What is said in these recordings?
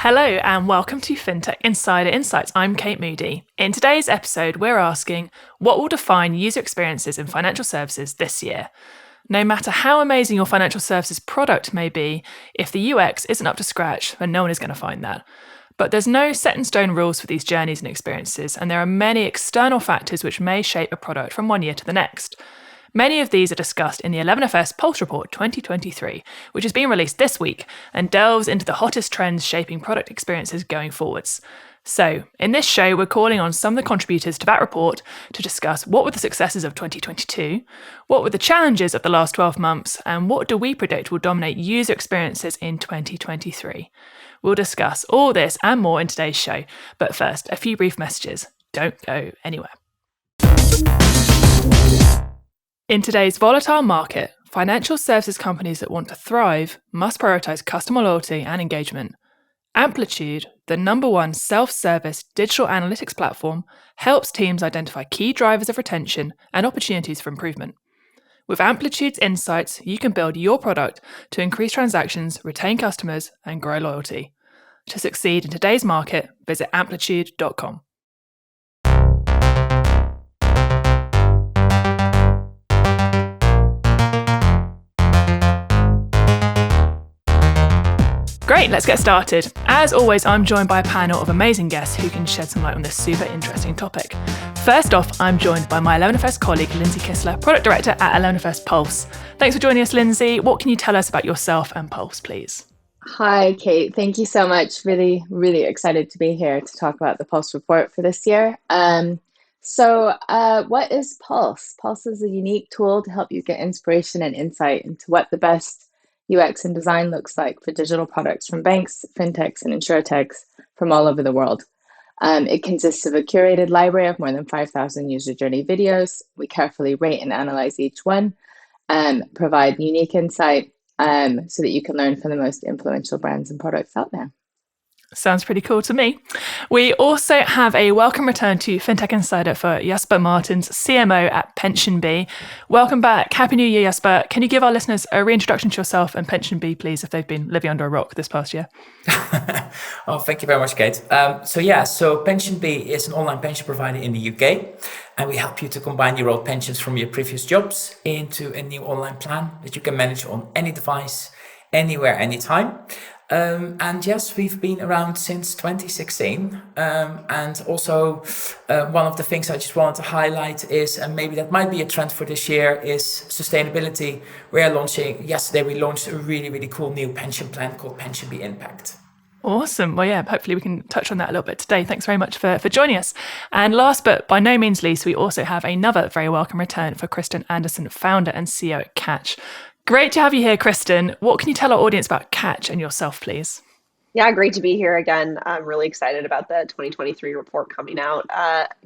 Hello and welcome to Fintech Insider Insights. I'm Kate Moody. In today's episode, we're asking what will define user experiences in financial services this year? No matter how amazing your financial services product may be, if the UX isn't up to scratch, then no one is going to find that. But there's no set in stone rules for these journeys and experiences, and there are many external factors which may shape a product from one year to the next. Many of these are discussed in the 11FS Pulse Report 2023, which has been released this week and delves into the hottest trends shaping product experiences going forwards. So, in this show, we're calling on some of the contributors to that report to discuss what were the successes of 2022, what were the challenges of the last 12 months, and what do we predict will dominate user experiences in 2023. We'll discuss all this and more in today's show, but first, a few brief messages. Don't go anywhere. In today's volatile market, financial services companies that want to thrive must prioritize customer loyalty and engagement. Amplitude, the #1 self-service digital analytics platform, helps teams identify key drivers of retention and opportunities for improvement. With Amplitude's insights, you can build your product to increase transactions, retain customers, and grow loyalty. To succeed in today's market, visit amplitude.com. Great, let's get started. As always, I'm joined by a panel of amazing guests who can shed some light on this super interesting topic. First off, I'm joined by my 11FS colleague, Lindsay Kessler, Product Director at 11FS Pulse. Thanks for joining us, Lindsay. What can you tell us about yourself and Pulse, please? Hi, Kate. Thank you so much. Really, really excited to be here to talk about the Pulse report for this year. What is Pulse? Pulse is a unique tool to help you get inspiration and insight into what the best UX and design looks like for digital products from banks, fintechs, and insurtechs from all over the world. It consists of a curated library of more than 5,000 user journey videos. We carefully rate and analyze each one, provide unique insight so that you can learn from the most influential brands and products out there. Sounds pretty cool to me. We also have a welcome return to Fintech Insider for Jasper, Martens, CMO at PensionBee. Welcome back. Happy New Year, Jasper. Can you give our listeners a reintroduction to yourself and PensionBee, please, if they've been living under a rock this past year? Oh, thank you very much, Kate. So PensionBee is an online pension provider in the UK, and we help you to combine your old pensions from your previous jobs into a new online plan that you can manage on any device, anywhere, anytime. And yes, we've been around since 2016. And also one of the things I just wanted to highlight is, and maybe that might be a trend for this year, is sustainability. Yesterday we launched a really, really cool new pension plan called PensionBee Impact. Awesome. Well, yeah, hopefully we can touch on that a little bit today. Thanks very much for joining us. And last but by no means least, we also have another very welcome return for Kristen Anderson, founder and CEO at Catch. Great to have you here, Kristen. What can you tell our audience about Catch and yourself, please? Yeah, great to be here again. I'm really excited about the 2023 report coming out.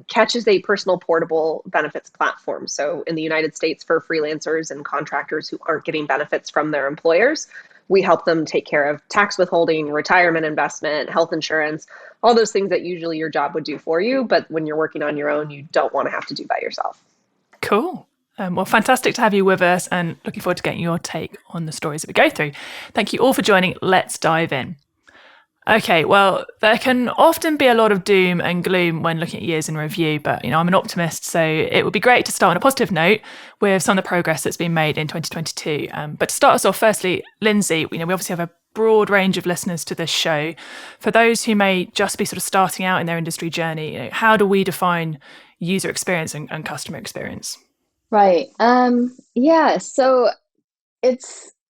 Catch is a personal portable benefits platform. So in the United States, for freelancers and contractors who aren't getting benefits from their employers, we help them take care of tax withholding, retirement investment, health insurance, all those things that usually your job would do for you. But when you're working on your own, you don't want to have to do by yourself. Cool. Well, fantastic to have you with us and looking forward to getting your take on the stories that we go through. Thank you all for joining. Let's dive in. Okay, well, there can often be a lot of doom and gloom when looking at years in review, but I'm an optimist, so it would be great to start on a positive note with some of the progress that's been made in 2022. But to start us off, firstly, Lindsay, we obviously have a broad range of listeners to this show. For those who may just be sort of starting out in their industry journey, how do we define user experience and customer experience? Right. So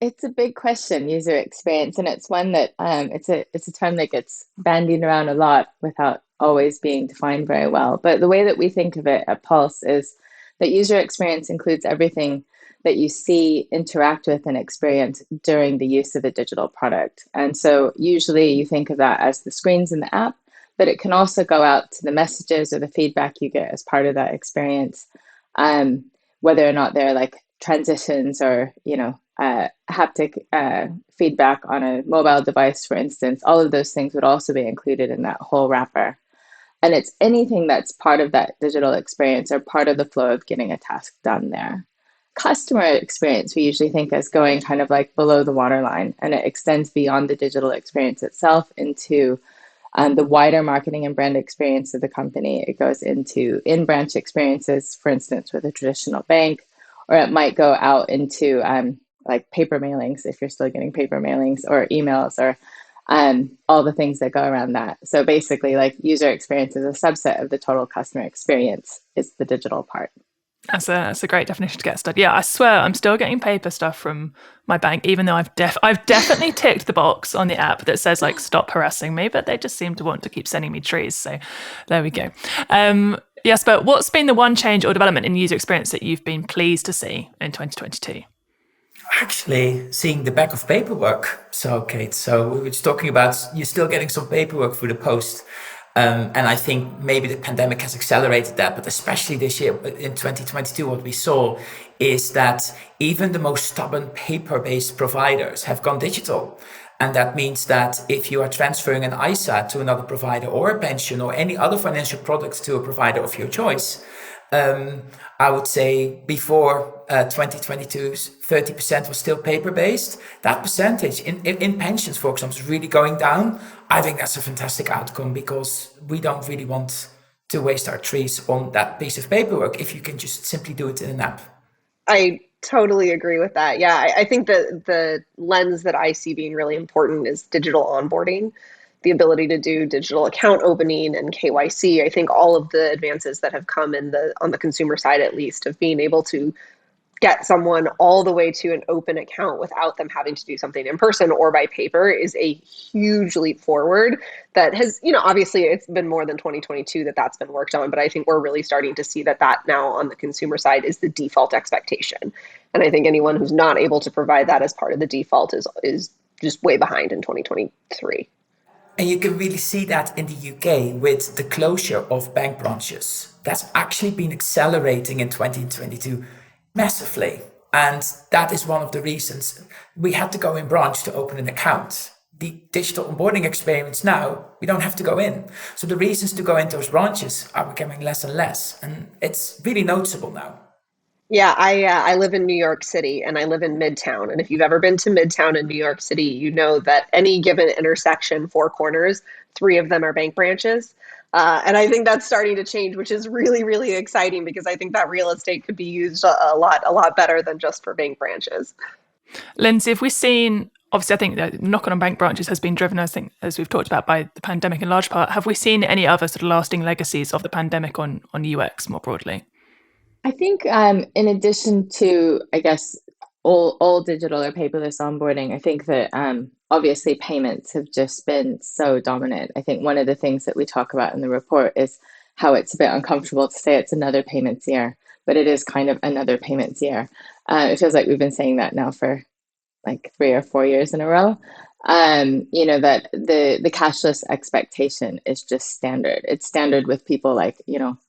it's a big question, user experience, and it's one that it's a term that gets bandied around a lot without always being defined very well. But the way that we think of it at Pulse is that user experience includes everything that you see, interact with, and experience during the use of a digital product. And so usually you think of that as the screens in the app, but it can also go out to the messages or the feedback you get as part of that experience. Whether or not they're like transitions or, haptic feedback on a mobile device, for instance, all of those things would also be included in that whole wrapper. And it's anything that's part of that digital experience or part of the flow of getting a task done there. customer experience we usually think as going kind of like below the waterline, and it extends beyond the digital experience itself into the wider marketing and brand experience of the company. It goes into in-branch experiences, for instance, with a traditional bank, or it might go out into like paper mailings, if you're still getting paper mailings, or emails, or all the things that go around that. So basically, like, user experience is a subset of the total customer experience. It's the digital part. That's a great definition to get started. Yeah, I swear I'm still getting paper stuff from my bank, even though I've definitely ticked the box on the app that says like stop harassing me, but they just seem to want to keep sending me trees. So there we go. Jasper, what's been the one change or development in user experience that you've been pleased to see in 2022? Actually, seeing the back of paperwork. So, Kate, we were just talking about you're still getting some paperwork through the post. And I think maybe the pandemic has accelerated that, but especially this year in 2022, what we saw is that even the most stubborn paper-based providers have gone digital. And that means that if you are transferring an ISA to another provider, or a pension, or any other financial products to a provider of your choice, I would say before 2022, 30% was still paper-based. That percentage in pensions, for example, is really going down. I think that's a fantastic outcome, because we don't really want to waste our trees on that piece of paperwork if you can just simply do it in an app. I totally agree with that. Yeah, I think that the lens that I see being really important is digital onboarding, the ability to do digital account opening and KYC. I think all of the advances that have come on the consumer side, at least, of being able to get someone all the way to an open account without them having to do something in person or by paper is a huge leap forward that has, obviously it's been more than 2022 that's been worked on, but I think we're really starting to see that now on the consumer side is the default expectation. And I think anyone who's not able to provide that as part of the default is just way behind in 2023. And you can really see that in the UK with the closure of bank branches. That's actually been accelerating in 2022 massively. And that is one of the reasons we had to go in branch to open an account. The digital onboarding experience now, we don't have to go in. So the reasons to go into those branches are becoming less and less. And it's really noticeable now. Yeah, I live in New York City, and I live in Midtown. And if you've ever been to Midtown in New York City, you know that any given intersection, 4 corners, 3 of them are bank branches. And I think that's starting to change, which is really, really exciting, because I think that real estate could be used a lot better than just for bank branches. Lindsay, have we seen, obviously I think the knock-on on bank branches has been driven, I think, as we've talked about, by the pandemic in large part. Have we seen any other sort of lasting legacies of the pandemic on UX more broadly? I think in addition to, I guess, all digital or paperless onboarding, I think that obviously payments have just been so dominant. I think one of the things that we talk about in the report is how it's a bit uncomfortable to say it's another payments year, but it is kind of another payments year. It feels like we've been saying that now for like 3 or 4 years in a row. That the cashless expectation is just standard. It's standard with people like,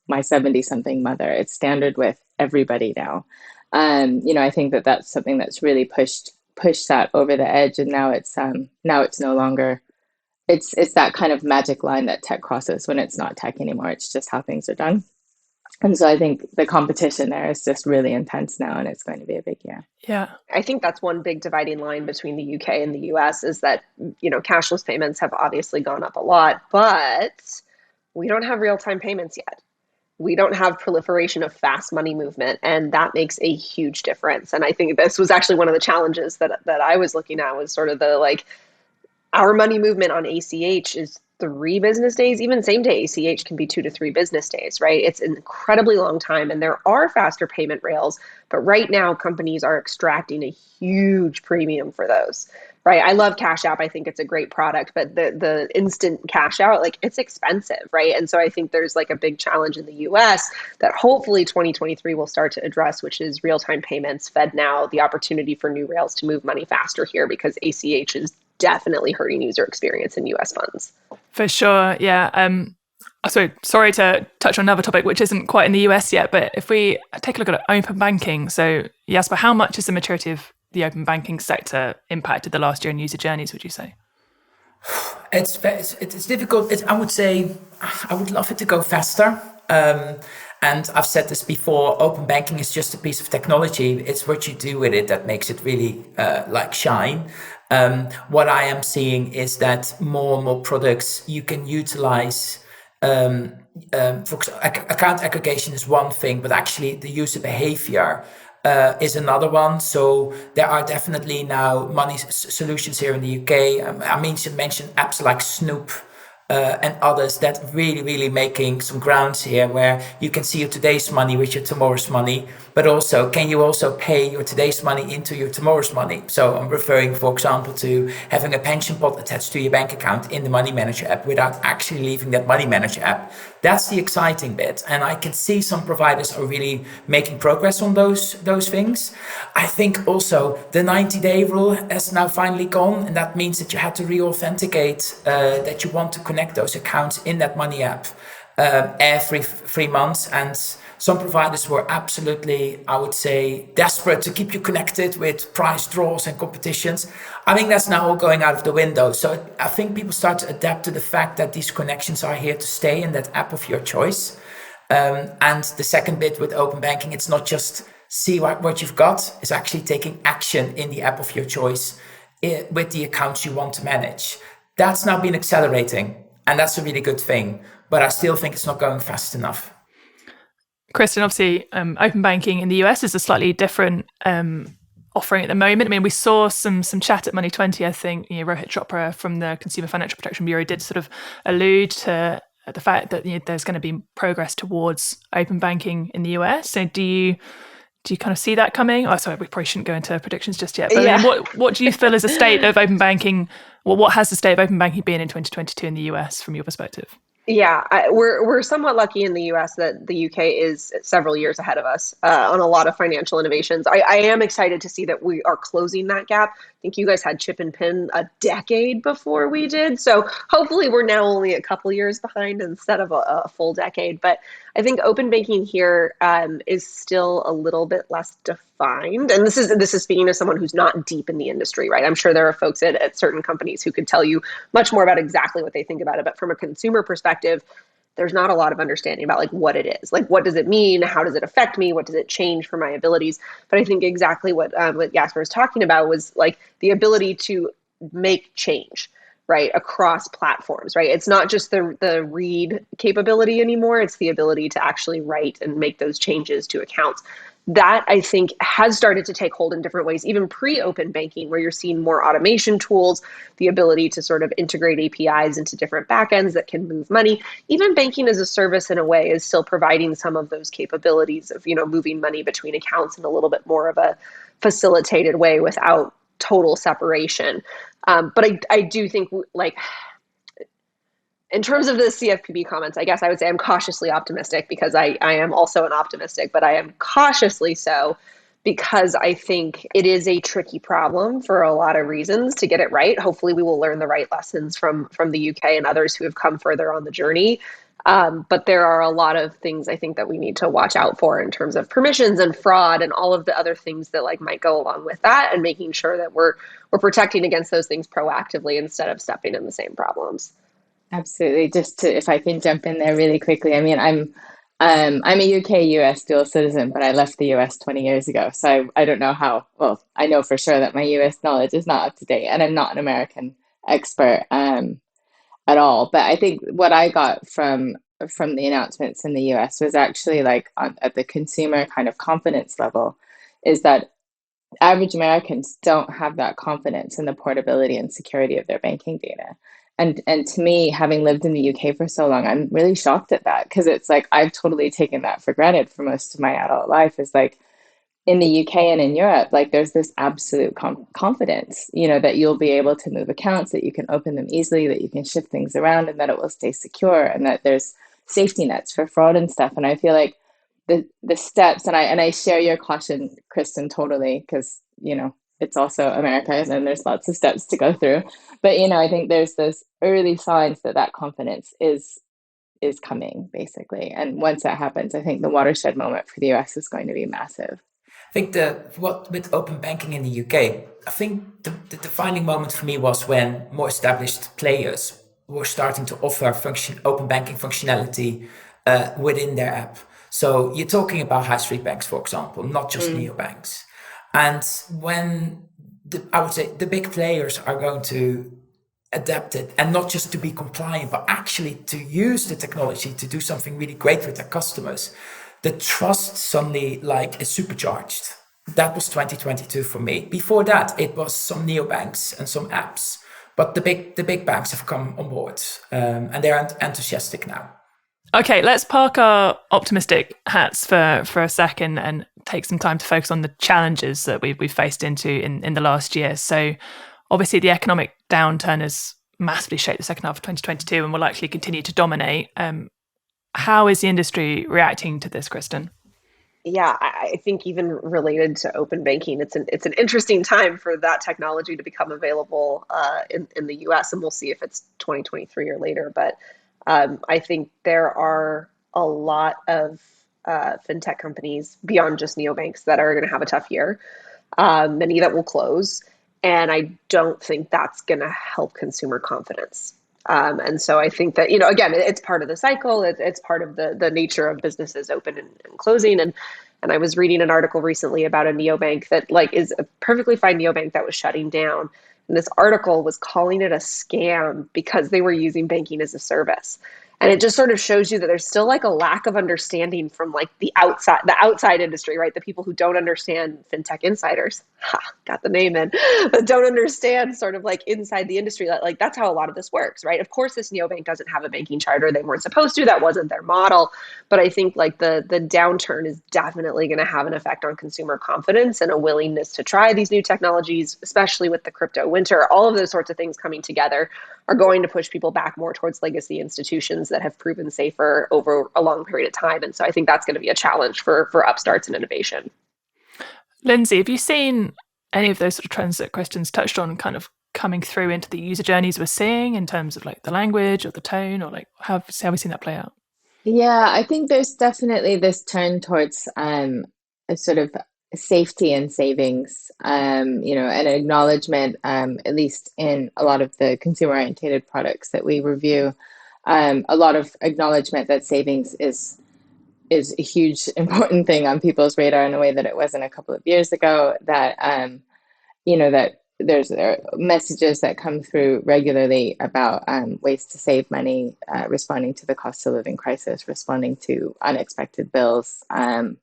my 70-something mother. It's standard with everybody now. I think that that's something that's really pushed that over the edge, and now it's no longer. It's that kind of magic line that tech crosses when it's not tech anymore. It's just how things are done. And so I think the competition there is just really intense now, and it's going to be a big year. Yeah. I think that's one big dividing line between the UK and the US is that, cashless payments have obviously gone up a lot, but we don't have real-time payments yet. We don't have proliferation of fast money movement, and that makes a huge difference. And I think this was actually one of the challenges that I was looking at, was sort of our money movement on ACH is 3 business days. Even same day ACH can be 2 to 3 business days, right? It's an incredibly long time, and there are faster payment rails, but right now companies are extracting a huge premium for those, right? I love Cash App. I think it's a great product, but the instant cash out, it's expensive, right? And so I think there's a big challenge in the US that hopefully 2023 will start to address, which is real-time payments, FedNow, the opportunity for new rails to move money faster here, because ACH is definitely hurting user experience in US funds. For sure, yeah. Sorry to touch on another topic, which isn't quite in the US yet, but if we take a look at open banking, so Jasper, how much has the maturity of the open banking sector impacted the last year in user journeys, would you say? It's difficult. I would say I would love it to go faster. And I've said this before, open banking is just a piece of technology. It's what you do with it that makes it really shine. What I am seeing is that more and more products you can utilize. Account aggregation is one thing, but actually the user behavior is another one. So there are definitely now money solutions here in the UK. I mentioned apps like Snoop and others that really making some grounds here, where you can see your today's money with your tomorrow's money, but also can you also pay your today's money into your tomorrow's money. So I'm referring, for example, to having a pension pot attached to your bank account in the Money Manager app without actually leaving that Money Manager app. That's the exciting bit, and I can see some providers are really making progress on those things. I think also the 90-day rule has now finally gone, and that means that you had to re-authenticate that you want to connect those accounts in that money app every 3 months. And some providers were absolutely, I would say, desperate to keep you connected with price draws and competitions. I think that's now all going out of the window. So I think people start to adapt to the fact that these connections are here to stay in that app of your choice. And the second bit with open banking, it's not just see what you've got, it's actually taking action in the app of your choice with the accounts you want to manage. That's now been accelerating, and that's a really good thing. But I still think it's not going fast enough. Kristen, obviously, open banking in the US is a slightly different offering at the moment. I mean, we saw some chat at Money 20. I think Rohit Chopra from the Consumer Financial Protection Bureau did sort of allude to the fact that there's going to be progress towards open banking in the US. So do you kind of see that coming? Oh, sorry, we probably shouldn't go into predictions just yet. But I mean, what do you feel is the state of open banking? Well, what has the state of open banking been in 2022 in the US from your perspective? Yeah, we're somewhat lucky in the US that the UK is several years ahead of us on a lot of financial innovations. I am excited to see that we are closing that gap. I think you guys had chip and pin a decade before we did. So hopefully we're now only a couple years behind instead of a full decade. But I think open banking here is still a little bit less defined. And this is speaking to someone who's not deep in the industry, right? I'm sure there are folks at certain companies who could tell you much more about exactly what they think about it. But from a consumer perspective, there's not a lot of understanding about like what it is. Like, what does it mean? How does it affect me? What does it change for my abilities? But I think exactly what Jasper was talking about was like the ability to make change, right, across platforms, right? It's not just the read capability anymore. It's the ability to actually write and make those changes to accounts. That, I think, has started to take hold in different ways, even pre-open banking, where you're seeing more automation tools, the ability to sort of integrate APIs into different backends that can move money. Even banking as a service, in a way, is still providing some of those capabilities of, moving money between accounts in a little bit more of a facilitated way without total separation. But I do think, like, in terms of the CFPB comments, I guess I would say I'm cautiously optimistic, because I am also an optimistic, but I am cautiously so because I think it is a tricky problem for a lot of reasons to get it right. Hopefully we will learn the right lessons from the UK and others who have come further on the journey. But there are a lot of things I think that we need to watch out for in terms of permissions and fraud and all of the other things that like might go along with that, and making sure that we're protecting against those things proactively instead of stepping in the same problems. Absolutely. If I can jump in there really quickly. I mean, I'm a UK-US dual citizen, but I left the US 20 years ago. So I don't know well, I know for sure that my US knowledge is not up to date, and I'm not an American expert at all. But I think what I got from the announcements in the US was actually like at the consumer kind of confidence level, is that average Americans don't have that confidence in the portability and security of their banking data. And to me, having lived in the UK for so long, I'm really shocked at that, because it's like I've totally taken that for granted for most of my adult life. Is like in the UK and in Europe, like there's this absolute confidence, that you'll be able to move accounts, that you can open them easily, that you can shift things around, and that it will stay secure, and that there's safety nets for fraud and stuff. And I feel like the steps, and I share your caution, Kristen, totally, because it's also America and there's lots of steps to go through. But I think there's those early signs that confidence is coming, basically. And once that happens, I think the watershed moment for the US is going to be massive. I think with open banking in the UK, I think the defining moment for me was when more established players were starting to offer open banking functionality within their app. So you're talking about high street banks, for example, not just neobanks. And when I would say the big players are going to adapt it, and not just to be compliant, but actually to use the technology to do something really great with their customers, the trust suddenly is supercharged. That was 2022 for me. Before that, it was some neobanks and some apps, but the big banks have come on board, and they're enthusiastic now. Okay, let's park our optimistic hats for a second and take some time to focus on the challenges that we've faced into in the last year. So obviously the economic downturn has massively shaped the second half of 2022 and will likely continue to dominate. How is the industry reacting to this, Kristen? Yeah, I think even related to open banking, it's an interesting time for that technology to become available in the US, and we'll see if it's 2023 or later. But I think there are a lot of fintech companies beyond just neobanks that are going to have a tough year, many that will close. And I don't think that's going to help consumer confidence. And so I think that, again, it's part of the cycle. It's part of the nature of businesses open and closing. And I was reading an article recently about a neobank that is a perfectly fine neobank that was shutting down. And this article was calling it a scam because they were using banking as a service. And it just sort of shows you that there's still a lack of understanding from the outside industry, right? The people who don't understand fintech insiders, got the name in, but don't understand sort of inside the industry that that's how a lot of this works, right? Of course, this neobank doesn't have a banking charter. They weren't supposed to. That wasn't their model. But I think the downturn is definitely going to have an effect on consumer confidence and a willingness to try these new technologies, especially with the crypto winter. All of those sorts of things coming together are going to push people back more towards legacy institutions that have proven safer over a long period of time. And so I think that's going to be a challenge for upstarts and innovation. Lindsay, have you seen any of those sort of trends that Kristen's touched on kind of coming through into the user journeys we're seeing in terms of the language or the tone, or how have we seen that play out? Yeah, I think there's definitely this turn towards a sort of safety and savings, an acknowledgement, at least in a lot of the consumer-oriented products that we review, a lot of acknowledgement that savings is a huge important thing on people's radar in a way that it wasn't a couple of years ago, that that there's messages that come through regularly about ways to save money, responding to the cost of living crisis, responding to unexpected bills. And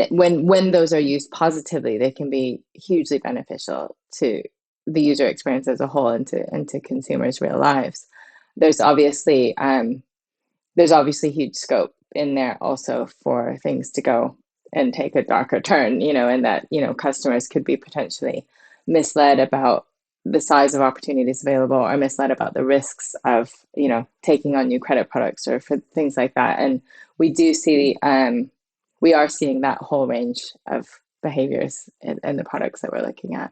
when those are used positively, they can be hugely beneficial to the user experience as a whole and to consumers' real lives. There's obviously huge scope in there also for things to go and take a darker turn, and that, customers could be potentially misled about the size of opportunities available, or misled about the risks of, taking on new credit products or for things like that. And we are seeing that whole range of behaviors in the products that we're looking at.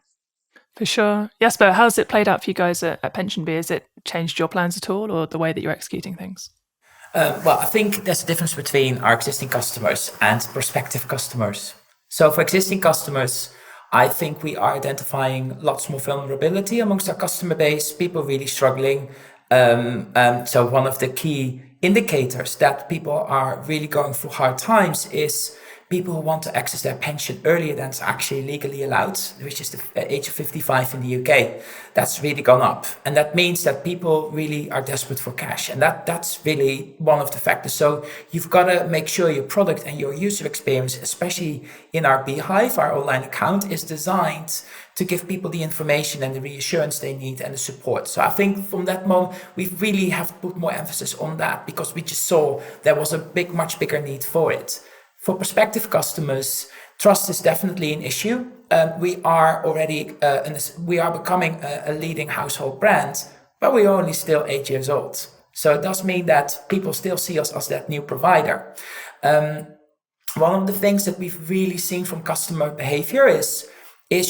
For sure. Jasper, how's it played out for you guys at PensionBee? Has it changed your plans at all, or the way that you're executing things? Well, I think there's a difference between our existing customers and prospective customers. So for existing customers, I think we are identifying lots more vulnerability amongst our customer base, people really struggling. So one of the key indicators that people are really going through hard times is people who want to access their pension earlier than it's actually legally allowed, which is the age of 55 in the UK. That's really gone up. And that means that people really are desperate for cash. And that's really one of the factors. So you've got to make sure your product and your user experience, especially in our Beehive, our online account, is designed to give people the information and the reassurance they need and the support. So I think from that moment, we really have to put more emphasis on that, because we just saw there was a much bigger need for it. For prospective customers, trust is definitely an issue. We are already we are becoming a leading household brand, but we're only still 8 years old. So it does mean that people still see us as that new provider. One of the things that we've really seen from customer behavior is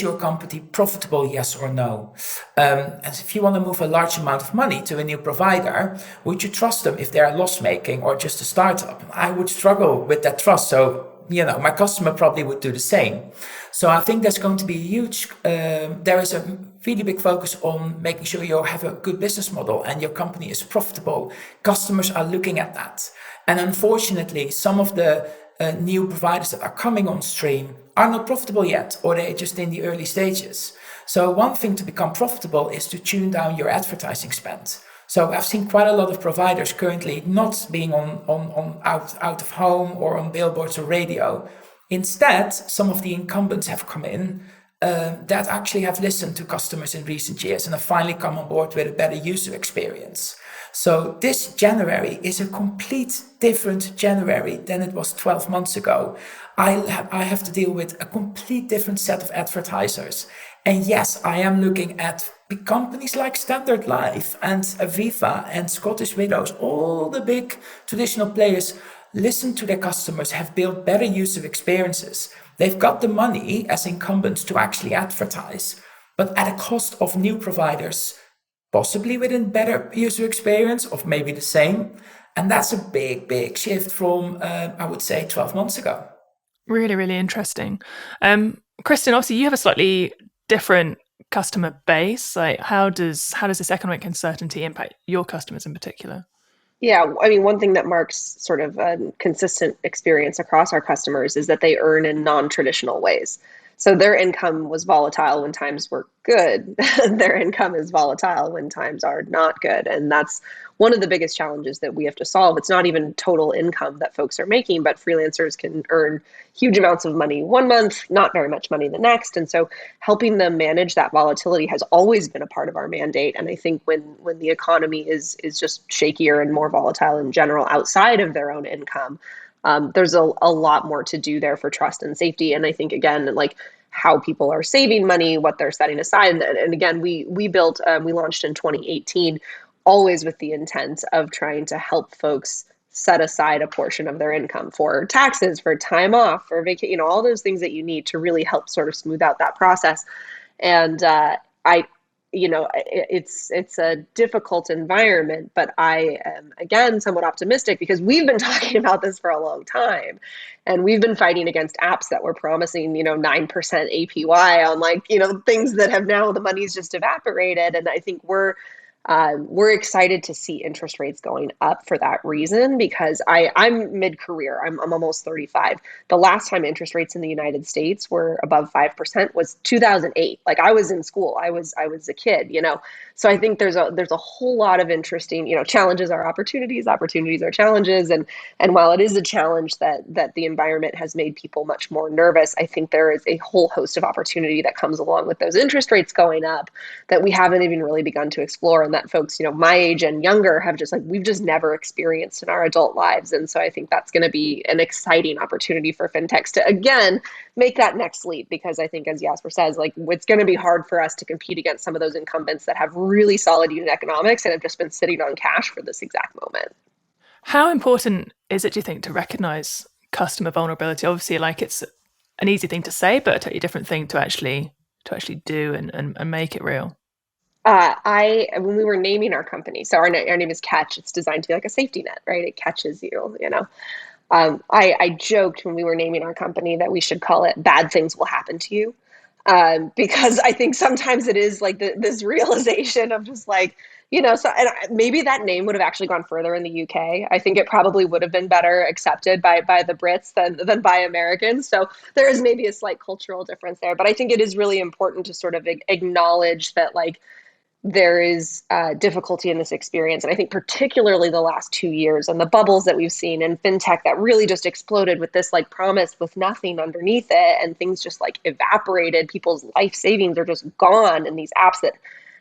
your company profitable, yes or no? And if you want to move a large amount of money to a new provider, would you trust them if they're loss-making or just a startup? I would struggle with that trust. So my customer probably would do the same. So I think there's going to be a huge, there is a really big focus on making sure you have a good business model and your company is profitable. Customers are looking at that. And unfortunately, some of the new providers that are coming on stream are not profitable yet, or they're just in the early stages. So one thing to become profitable is to tune down your advertising spend. So I've seen quite a lot of providers currently not being on out of home or on billboards or radio. Instead, some of the incumbents have come in that actually have listened to customers in recent years and have finally come on board with a better user experience. So this January is a complete different January than it was 12 months ago. I have to deal with a complete different set of advertisers. And yes, I am looking at big companies like Standard Life and Aviva and Scottish Widows. All the big traditional players listen to their customers, have built better user experiences. They've got the money as incumbents to actually advertise, but at a cost of new providers, possibly with a better user experience or maybe the same. And that's a big, big shift from, I would say, 12 months ago. Really, really interesting. Kristen, obviously you have a slightly different customer base. Like how does this economic uncertainty impact your customers in particular? Yeah, I mean, one thing that marks sort of a consistent experience across our customers is that they earn in non-traditional ways. So their income was volatile when times were good. Their income is volatile when times are not good. And that's one of the biggest challenges that we have to solve. It's not even total income that folks are making, but freelancers can earn huge amounts of money one month, not very much money the next. And so helping them manage that volatility has always been a part of our mandate. And I think when the economy is just shakier and more volatile in general outside of their own income, there's a lot more to do there for trust and safety. And I think, again, like how people are saving money, what they're setting aside. And again, we launched in 2018, always with the intent of trying to help folks set aside a portion of their income for taxes, for time off, for vacation, all those things that you need to really help sort of smooth out that process. And it's a difficult environment, but I am, again, somewhat optimistic because we've been talking about this for a long time. And we've been fighting against apps that were promising, 9% APY on things that have now the money's just evaporated. And I think we're excited to see interest rates going up for that reason, because I'm mid-career. I'm almost 35. The last time interest rates in the United States were above 5% was 2008. Like I was in school. I was a kid, So I think there's a whole lot of interesting, challenges are opportunities are challenges. And while it is a challenge that the environment has made people much more nervous, I think there is a whole host of opportunity that comes along with those interest rates going up that we haven't even really begun to explore, and that folks, my age and younger have we've just never experienced in our adult lives. And so I think that's going to be an exciting opportunity for fintechs to, again, make that next leap, because I think, as Jasper says, it's going to be hard for us to compete against some of those incumbents that have really solid unit economics and have just been sitting on cash for this exact moment. How important is it, do you think, to recognize customer vulnerability? Obviously, it's an easy thing to say, but a totally different thing to actually do and make it real. When we were naming our company, so our name is Catch. It's designed to be like a safety net, right? It catches you, I joked when we were naming our company that we should call it Bad Things Will Happen to You. Because I think sometimes it is this realization of just and maybe that name would have actually gone further in the UK. I think it probably would have been better accepted by the Brits than by Americans. So there is maybe a slight cultural difference there, but I think it is really important to sort of acknowledge that there is difficulty in this experience. And I think particularly the last 2 years and the bubbles that we've seen in fintech that really just exploded with this promise with nothing underneath it, and things just evaporated. People's life savings are just gone in these apps that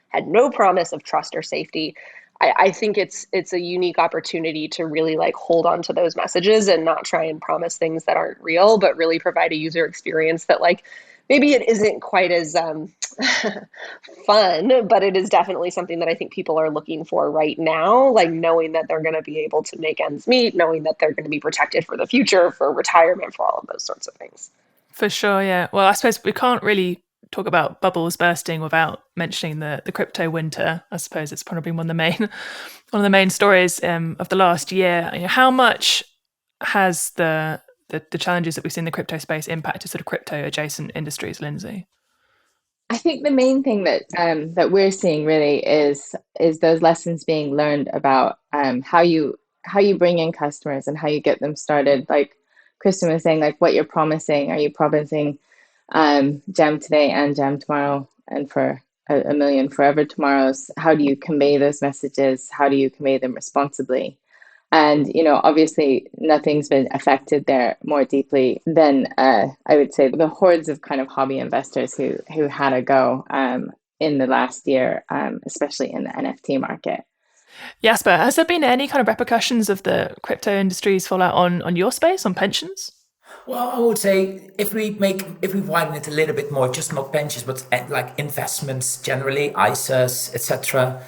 had no promise of trust or safety. I think it's a unique opportunity to really hold on to those messages and not try and promise things that aren't real, but really provide a user experience that maybe it isn't quite as fun, but it is definitely something that I think people are looking for right now, knowing that they're going to be able to make ends meet, knowing that they're going to be protected for the future, for retirement, for all of those sorts of things. For sure, yeah. Well, I suppose we can't really talk about bubbles bursting without mentioning the crypto winter. I suppose it's probably one of the main stories of the last year. How much has the the challenges that we see in the crypto space impact to sort of crypto adjacent industries, Lindsay? I think the main thing that we're seeing really is those lessons being learned about how you bring in customers and how you get them started. Like Kristen was saying, like what you're promising. Are you promising jam today and jam tomorrow and for a million forever tomorrows? How do you convey those messages? How do you convey them responsibly? And, obviously nothing's been affected there more deeply than I would say the hordes of kind of hobby investors who had a go in the last year, especially in the NFT market. Jasper, has there been any kind of repercussions of the crypto industry's fallout on your space, on pensions? Well, I would say if we widen it a little bit more, just not pensions, but like investments generally, ISAs, etc.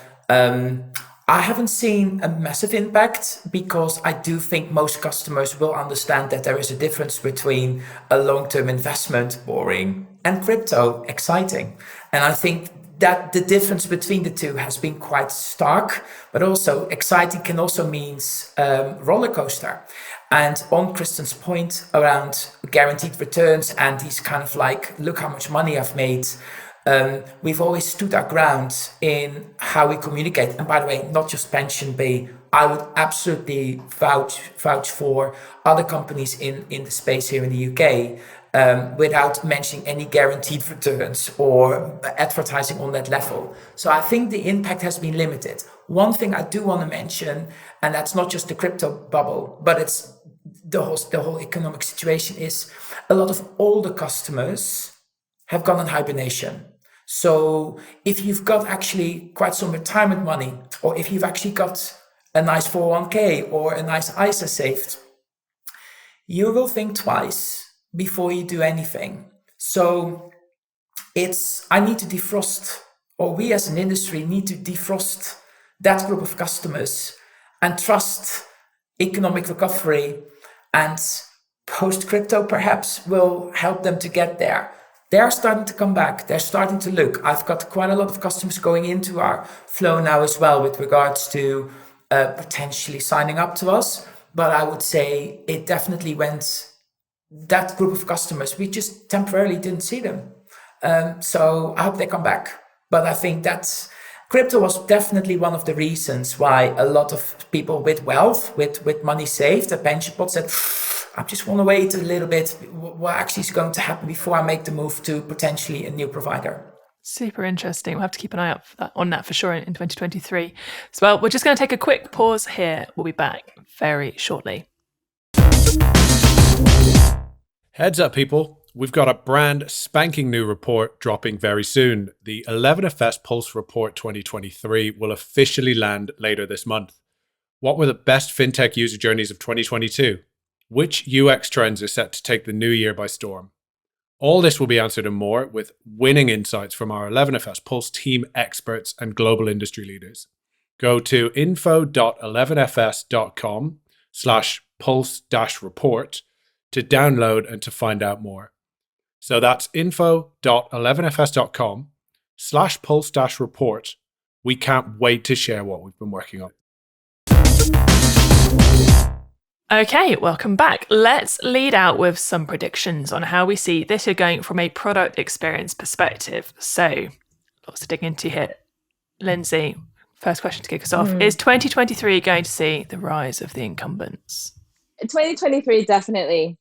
I haven't seen a massive impact because I do think most customers will understand that there is a difference between a long-term investment, boring, and crypto, exciting. And I think that the difference between the two has been quite stark, but also exciting can also mean roller coaster. And on Kristen's point around guaranteed returns and these kind of like, look how much money I've made, we've always stood our ground in how we communicate. And by the way, not just PensionBee, I would absolutely vouch for other companies in the space here in the UK without mentioning any guaranteed returns or advertising on that level. So I think the impact has been limited. One thing I do want to mention, and that's not just the crypto bubble, but it's the whole economic situation, is a lot of older customers have gone in hibernation. So if you've got actually quite some retirement money, or if you've actually got a nice 401k or a nice ISA saved, you will think twice before you do anything. So I need to defrost, or we as an industry need to defrost that group of customers and trust economic recovery, and post crypto perhaps will help them to get there. They're starting to come back. They're starting to look. I've got quite a lot of customers going into our flow now as well with regards to potentially signing up to us. But I would say it definitely went, that group of customers, we just temporarily didn't see them. So I hope they come back. But I think that crypto was definitely one of the reasons why a lot of people with wealth, with money saved, a pension pot, said, I just want to wait a little bit. What actually is going to happen before I make the move to potentially a new provider? Super interesting. We'll have to keep an eye out on that for sure in 2023. So, well, we're just going to take a quick pause here. We'll be back very shortly. Heads up, people. We've got a brand spanking new report dropping very soon. The 11FS Pulse Report 2023 will officially land later this month. What were the best fintech user journeys of 2022? Which UX trends are set to take the new year by storm? All this will be answered and more with winning insights from our 11FS Pulse team experts and global industry leaders. Go to info.11fs.com/pulse-report to download and to find out more. So that's info.11fs.com/pulse-report. We can't wait to share what we've been working on. Okay, welcome back. Let's lead out with some predictions on how we see this year going from a product experience perspective. So, lots to dig into here. Lindsay, first question to kick us off. Is 2023 going to see the rise of the incumbents? 2023 definitely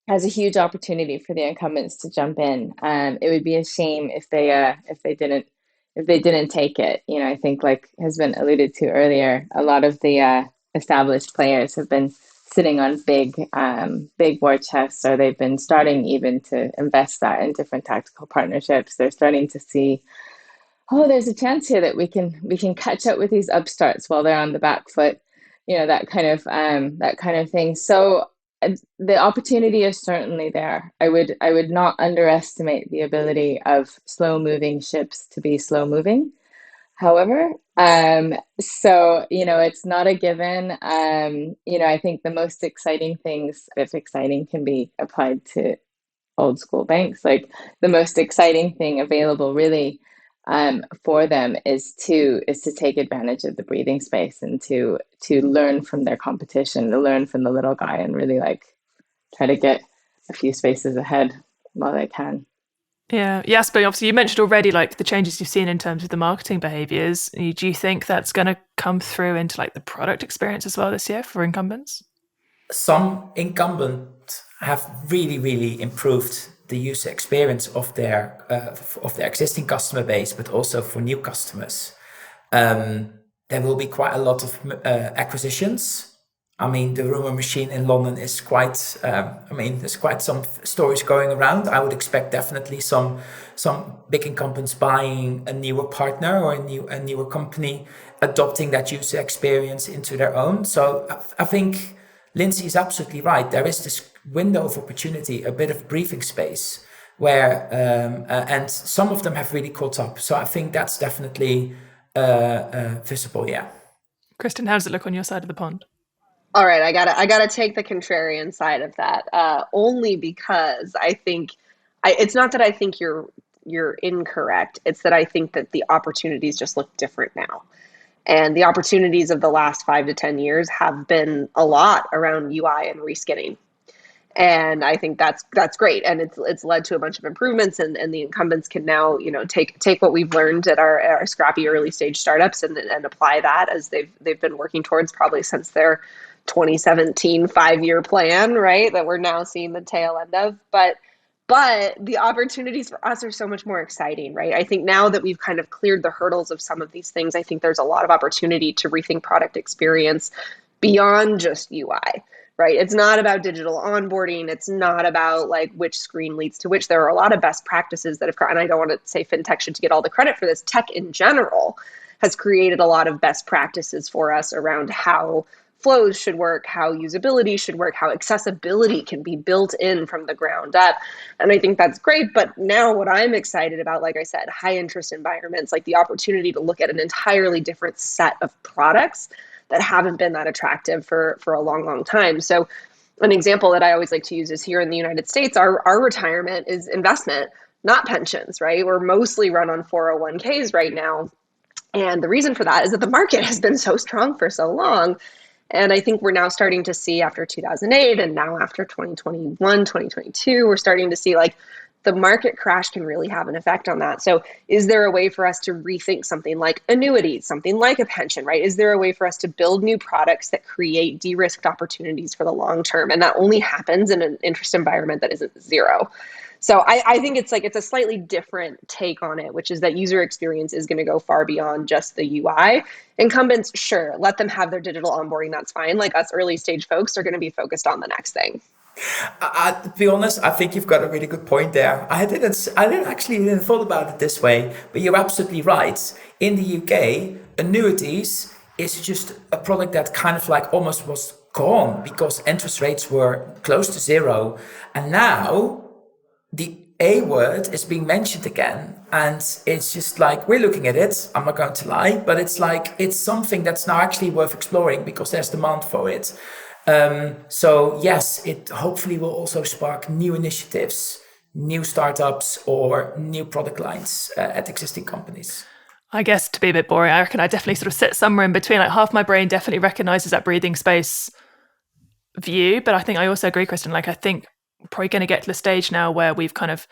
has a huge opportunity for the incumbents to jump in. It would be a shame if they didn't take it. I think, like has been alluded to earlier, a lot of the established players have been sitting on big war chests, or they've been starting even to invest that in different tactical partnerships. They're starting to see, there's a chance here that we can catch up with these upstarts while they're on the back foot, that kind of thing. So the opportunity is certainly there. I would not underestimate the ability of slow moving ships to be slow moving. However, so, it's not a given. I think the most exciting things, if exciting can be applied to old school banks, like the most exciting thing available really for them is to take advantage of the breathing space and to learn from their competition, to learn from the little guy and really like try to get a few spaces ahead while they can. Yeah, Jasper, obviously you mentioned already like the changes you've seen in terms of the marketing behaviors. Do you think that's going to come through into like the product experience as well this year for incumbents? Some incumbents have really improved the user experience of their existing customer base, but also for new customers. There will be quite a lot of acquisitions. I mean, the rumor machine in London is quite. There's quite some stories going around. I would expect definitely some big incumbents buying a newer partner or a newer company, adopting that user experience into their own. So I think Lindsay is absolutely right. There is this window of opportunity, a bit of breathing space, where and some of them have really caught up. So I think that's definitely visible. Yeah. Kristen, how does it look on your side of the pond? All right, I gotta take the contrarian side of that, only because I think it's not that I think you're incorrect. It's that I think that the opportunities just look different now, and the opportunities of the last 5 to 10 years have been a lot around UI and reskinning, and I think that's great, and it's led to a bunch of improvements, and the incumbents can now take what we've learned at our scrappy early stage startups and apply that as they've been working towards probably since their 2017 5-year plan, right? That we're now seeing the tail end of. But the opportunities for us are so much more exciting, right? I think now that we've kind of cleared the hurdles of some of these things, I think there's a lot of opportunity to rethink product experience beyond just UI, right? It's not about digital onboarding. It's not about like which screen leads to which. There are a lot of best practices that have, and I don't want to say fintech should get all the credit for this. Tech in general has created a lot of best practices for us around how flows should work, how usability should work, how accessibility can be built in from the ground up. And I think that's great. But now what I'm excited about, like I said, high interest environments, like the opportunity to look at an entirely different set of products that haven't been that attractive for a long time. So an example that I always like to use is here in the United States, our retirement is investment, not pensions, right? We're mostly run on 401ks right now. And the reason for that is that the market has been so strong for so long. And I think we're now starting to see after 2008 and now after 2021, 2022, we're starting to see like the market crash can really have an effect on that. So is there a way for us to rethink something like annuities, something like a pension, right? Is there a way for us to build new products that create de-risked opportunities for the long term? And that only happens in an interest environment that isn't zero. So I think it's a slightly different take on it, which is that user experience is going to go far beyond just the UI. Incumbents, sure, let them have their digital onboarding. That's fine. Like us early stage folks are going to be focused on the next thing. To be honest, I think you've got a really good point there. I didn't thought about it this way, but you're absolutely right. In the UK, annuities is just a product that kind of like almost was gone because interest rates were close to zero, and now the A word is being mentioned again, and it's just like we're looking at it. I'm not going to lie, but it's like it's something that's now actually worth exploring because there's demand for it. So yes, it hopefully will also spark new initiatives, new startups, or new product lines at existing companies. I guess to be a bit boring, I reckon I definitely sort of sit somewhere in between. Like half my brain definitely recognizes that breathing space view, but I think I also agree, Kristen. Like I think we're probably going to get to the stage now where we've kind of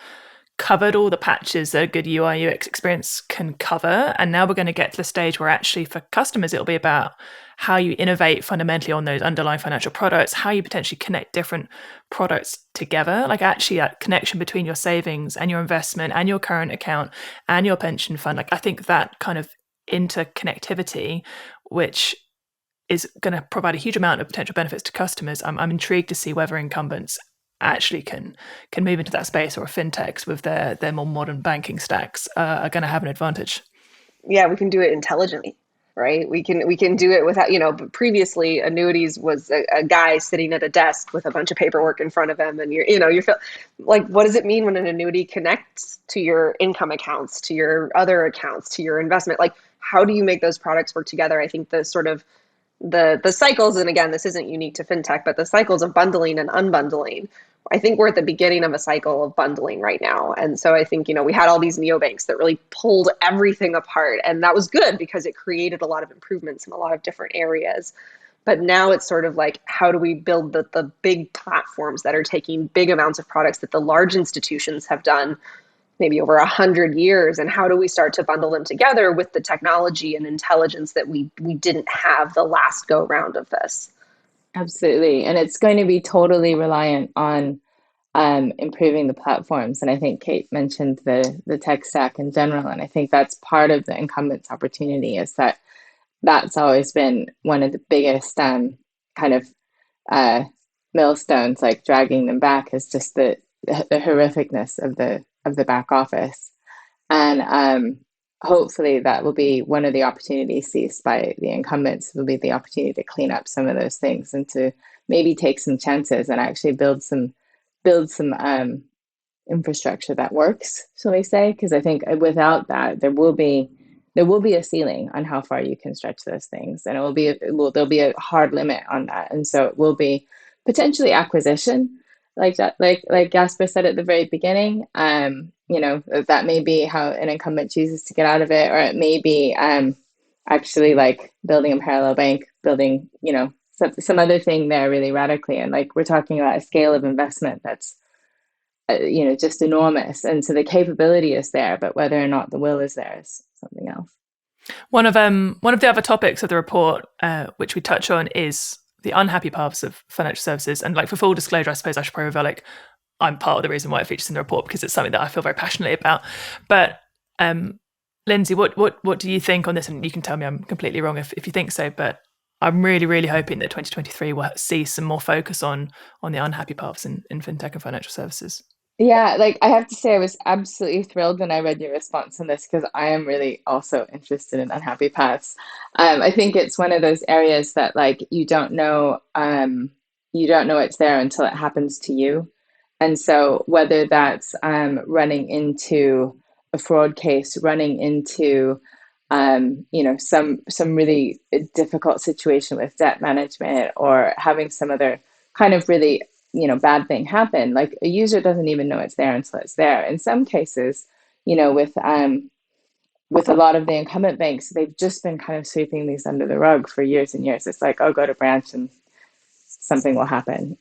covered all the patches that a good UI UX experience can cover. And now we're going to get to the stage where actually for customers, it'll be about how you innovate fundamentally on those underlying financial products, how you potentially connect different products together, like actually that connection between your savings and your investment and your current account and your pension fund. Like I think that kind of interconnectivity, which is going to provide a huge amount of potential benefits to customers. I'm intrigued to see whether incumbents actually can move into that space, or fintechs with their more modern banking stacks are going to have an advantage. Yeah, we can do it intelligently, right? We can do it without, previously annuities was a guy sitting at a desk with a bunch of paperwork in front of him, and you're like, what does it mean when an annuity connects to your income accounts, to your other accounts, to your investment? Like, how do you make those products work together? I think the sort of the cycles, and again, this isn't unique to fintech, but the cycles of bundling and unbundling, I think we're at the beginning of a cycle of bundling right now. And so I think, we had all these neobanks that really pulled everything apart, and that was good because it created a lot of improvements in a lot of different areas. But now it's sort of like, how do we build the big platforms that are taking big amounts of products that the large institutions have done maybe over 100 years, and how do we start to bundle them together with the technology and intelligence that we didn't have the last go round of this? Absolutely. And it's going to be totally reliant on improving the platforms. And I think Kate mentioned the tech stack in general. And I think that's part of the incumbents opportunity, is that that's always been one of the biggest kind of millstones, like dragging them back, is just the horrificness of the back office. And hopefully that will be one of the opportunities seized by the incumbents. Will be the opportunity to clean up some of those things and to maybe take some chances and actually build some infrastructure that works, shall we say? Because I think without that, there will be a ceiling on how far you can stretch those things, and there'll be a hard limit on that, and so it will be potentially acquisition, like that, like Jasper said at the very beginning. That may be how an incumbent chooses to get out of it, or it may be actually like building a parallel bank, building some other thing there really radically, and like we're talking about a scale of investment that's just enormous, and so the capability is there, but whether or not the will is there is something else. One of the other topics of the report, which we touch on, is the unhappy paths of financial services. And like, for full disclosure, I suppose I should probably reveal, like, I'm part of the reason why it features in the report, because it's something that I feel very passionately about. But Lindsay, what do you think on this? And you can tell me I'm completely wrong if you think so, but I'm really, really hoping that 2023 will see some more focus on the unhappy paths in fintech and financial services. Yeah, like I have to say, I was absolutely thrilled when I read your response on this, because I am really also interested in unhappy paths. I think it's one of those areas that, like, you don't know it's there until it happens to you. And so whether that's running into a fraud case, running into some really difficult situation with debt management, or having some other kind of really bad thing happen, like a user doesn't even know it's there until it's there. In some cases, with a lot of the incumbent banks, they've just been kind of sweeping these under the rug for years and years. It's like, oh, go to branch and something will happen.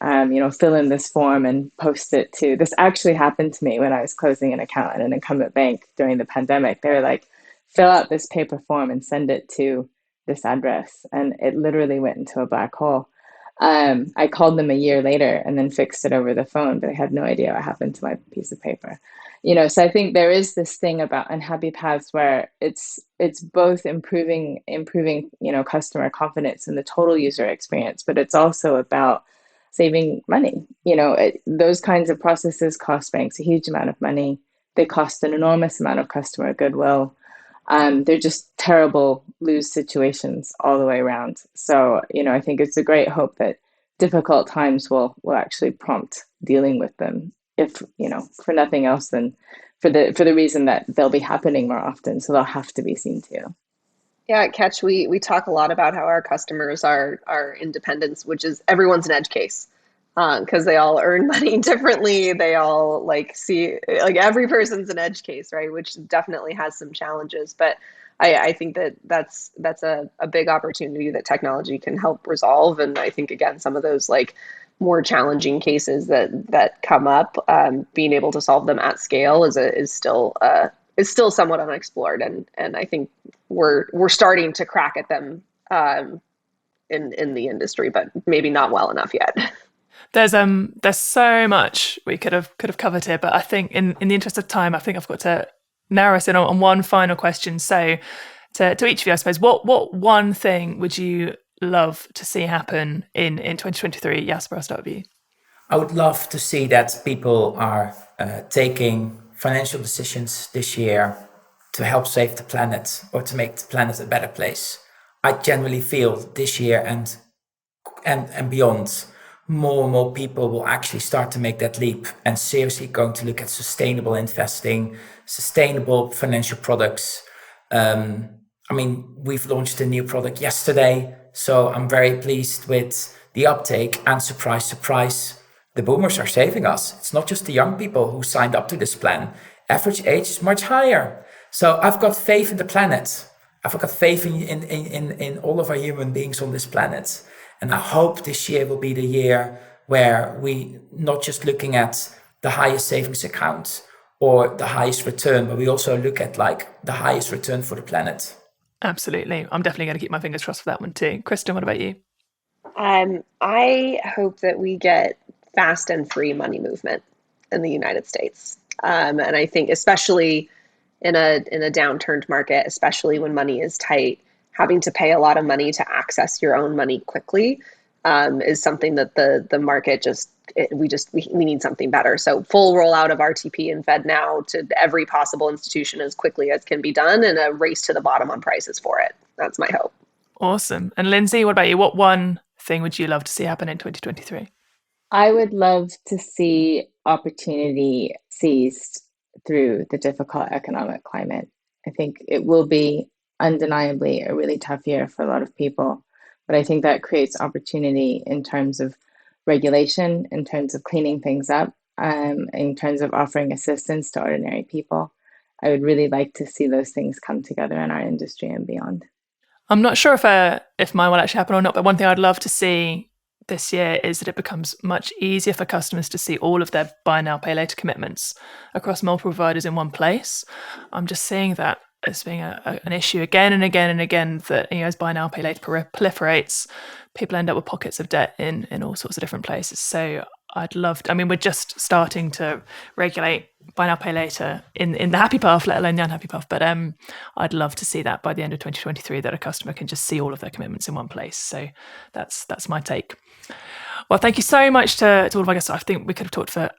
Fill in this form and post it to. This actually happened to me when I was closing an account at an incumbent bank during the pandemic. They were like, fill out this paper form and send it to this address, and it literally went into a black hole. I called them a year later and then fixed it over the phone, but I had no idea what happened to my piece of paper. So I think there is this thing about unhappy paths where it's both improving, customer confidence in the total user experience, but it's also about saving money. Those kinds of processes cost banks a huge amount of money. They cost an enormous amount of customer goodwill. They're just terrible lose situations all the way around. So, I think it's a great hope that difficult times will actually prompt dealing with them, if, for nothing else than for the reason that they'll be happening more often. So they'll have to be seen to. Yeah, at Catch, we talk a lot about how our customers are independents, which is everyone's an edge case. Because they all earn money differently. They all see every person's an edge case, right? Which definitely has some challenges. But I think that's a big opportunity that technology can help resolve. And I think, again, some of those more challenging cases that come up, being able to solve them at scale is still somewhat unexplored. And I think we're starting to crack at them in the industry, but maybe not well enough yet. There's so much we could have covered here, but I think in the interest of time, I think I've got to narrow us in on one final question. So to each of you, I suppose, what one thing would you love to see happen in 2023? Jasper, I'll start with you. I would love to see that people are taking financial decisions this year to help save the planet, or to make the planet a better place. I generally feel this year and beyond, more and more people will actually start to make that leap and seriously going to look at sustainable investing, sustainable financial products. We've launched a new product yesterday, so I'm very pleased with the uptake, and surprise, the boomers are saving us. It's not just the young people who signed up to this plan. Average age is much higher. So I've got faith in the planet. I've got faith in all of our human beings on this planet. And I hope this year will be the year where we not just looking at the highest savings account or the highest return, but we also look at like the highest return for the planet. Absolutely. I'm definitely going to keep my fingers crossed for that one too. Kristen, what about you? I hope that we get fast and free money movement in the United States. And I think especially in a downturned market, especially when money is tight, having to pay a lot of money to access your own money quickly is something that the market we need something better. So full rollout of RTP and FedNow to every possible institution as quickly as can be done, and a race to the bottom on prices for it. That's my hope. Awesome. And Lindsay, what about you? What one thing would you love to see happen in 2023? I would love to see opportunity seized through the difficult economic climate. I think it will be undeniably a really tough year for a lot of people, but I think that creates opportunity in terms of regulation, in terms of cleaning things up, in terms of offering assistance to ordinary people. I would really like to see those things come together in our industry and beyond. I'm not sure if mine will actually happen or not, but one thing I'd love to see this year is that it becomes much easier for customers to see all of their buy now, pay later commitments across multiple providers in one place. I'm just seeing that as being an issue again and again and again, that as buy now, pay later proliferates, people end up with pockets of debt in all sorts of different places. So I'd love to, we're just starting to regulate buy now, pay later in the happy path, let alone the unhappy path. But I'd love to see that by the end of 2023, that a customer can just see all of their commitments in one place. So that's my take. Well, thank you so much to all of our guests. I think we could have talked for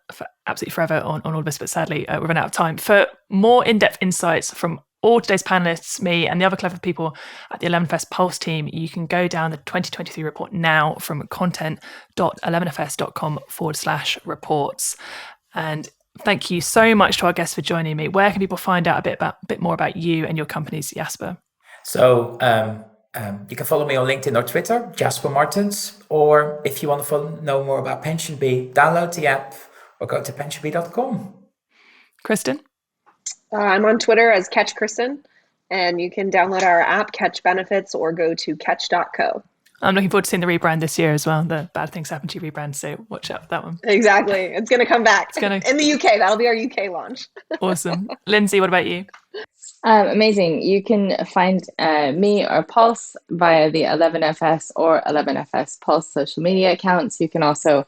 absolutely forever on all of this, but sadly, we've run out of time. For more in-depth insights from all today's panelists, me and the other clever people at the 11FS Pulse team, you can go down the 2023 report now from content.11fs.com/reports. And thank you so much to our guests for joining me. Where can people find out a bit more about you and your companies, Jasper? So you can follow me on LinkedIn or Twitter, Jasper Martens. Or if you want to know more about PensionBee, download the app or go to pensionbee.com. Kristen? I'm on Twitter as Catch Kristen, and you can download our app, Catch Benefits, or go to catch.co. I'm looking forward to seeing the rebrand this year as well. The Bad Things Happen to You rebrand, so watch out for that one. Exactly. It's going to come back. In the UK. That'll be our UK launch. Awesome. Lindsay, what about you? Amazing. You can find me or Pulse via the 11FS or 11FS Pulse social media accounts. You can also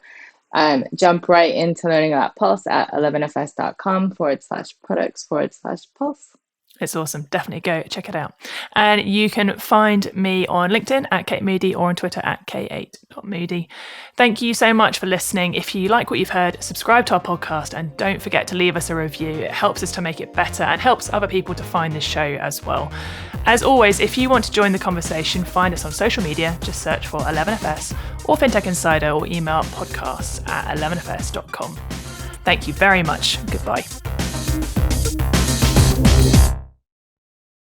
jump right into learning about Pulse at 11fs.com/products/Pulse. It's awesome. Definitely go check it out. And you can find me on LinkedIn at Kate Moody or on Twitter at K8.Moody. Thank you so much for listening. If you like what you've heard, subscribe to our podcast and don't forget to leave us a review. It helps us to make it better and helps other people to find this show as well. As always, if you want to join the conversation, find us on social media. Just search for 11FS or Fintech Insider or email podcasts@11fs.com. Thank you very much. Goodbye.